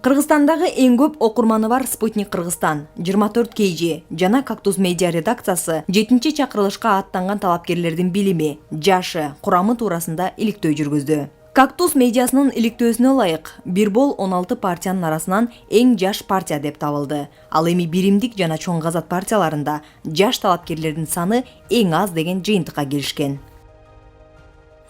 Кыргызстандагы эң көп окурманы бар Спутник Кыргызстан 24 KG жана Кактус медиа редакциясы 7-чакырылышка аттанган талапкерлердин билими, жашы, курамы туурасында иликтөө жүргүздү. Кактус медиасынын иликтөөсүнө ылайык, Бирбол 16 партиянын арасынан эң жаш партия деп табылды. Ал эми биримдик жана чоң казат партияларында жаш талапкерлердин саны эң аз деген жыйынтыкка келишкен.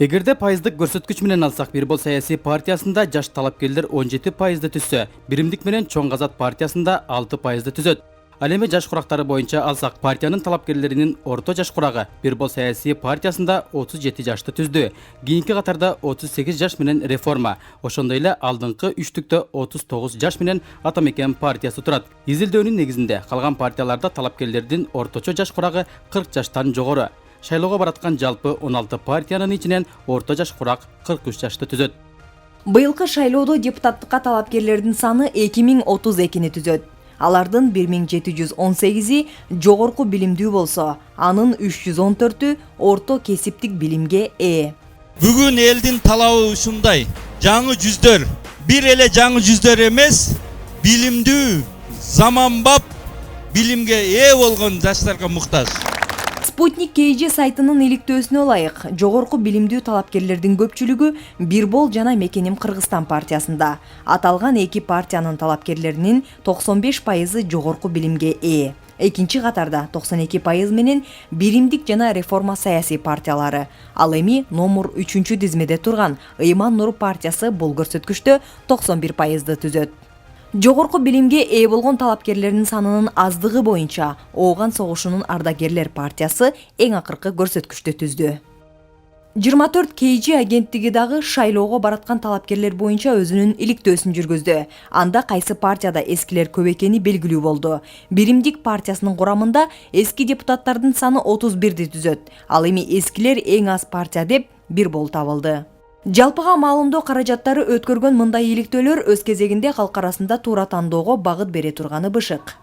Эгерде пайыздык көрсөткүч менен алсак, Бирбол саясий партиясында жаш талапкерлер 17% түзсө, биримдик менен чоң казат партиясында 6% түзөт. Ал эми жаш курактары боюнча алсак, партиянын талапкерлеринин орто жаш курагы Бирбол саясий партиясында 37 жашты түздү. Кийинки катарда 38 жаш менен Реформа, ошондой эле алдыңкы үчтүктө 39 жаш менен Ата Мекен партиясы турат. Изилдөөнүн негизинде калган партияларда талапкерлердин орточо жаш курагы 40 жаштан жогору. Шайлоого бараткан жалпы 16 партиянын ичинен орто жаш курак 43 жашты түзөт. Быйылкы шайлоодо депутаттыкка талапкерлердин саны 2032-ни түзөт. Алардын 1718-и жогорку билимдүү болсо, анын 314-ü орто кесиптик билимге ээ. Бүгүн элдин талабы ушундай. Жаңы жүздөр, бир эле жаңы жүздөр эмес, билимдүү, заманбап билимге ээ болгон жаштарга муктаж. Спутник KG сайтынын иликтөөсүнө ылайык, жогорку билимдүү талапкерлердин көпчүлүгү Бирбол жана Мекеним Кыргызстан партиясында. Аталган эки партиянын талапкерлеринин 95% жогорку билимге ээ. Экинчи катарда 92% менен Биримдик жана Реформа саясий партиялары. Ал эми номер 3-чү тизмеде турган Ыйман Нур партиясы бул көрсөткүчтө 91%ды түзөт. Жогорку билимге ээ болгон талапкерлердин санынын аздыгы боюнча Ооган согушунун ардагерлер партиясы эң акыркы көрсөткүчтү түздү. 24 KG агенттиги дагы шайлоого бараткан талапкерлер боюнча өзүнүн иликтөөсүн жүргүздү. Анда кайсы партияда эскилер көп экени белгилүү болду. Биримдик партиясынын курамында эски депутаттардын саны 31-ди түзөт. Ал эми эскилер эң аз партия деп Бирбол табылды. Жалпыга маалымдоо каражаттары өткөргөн мындай иликтөөлөр өз кезегинде калк арасында туура тандоого багыт бере турганы бышык.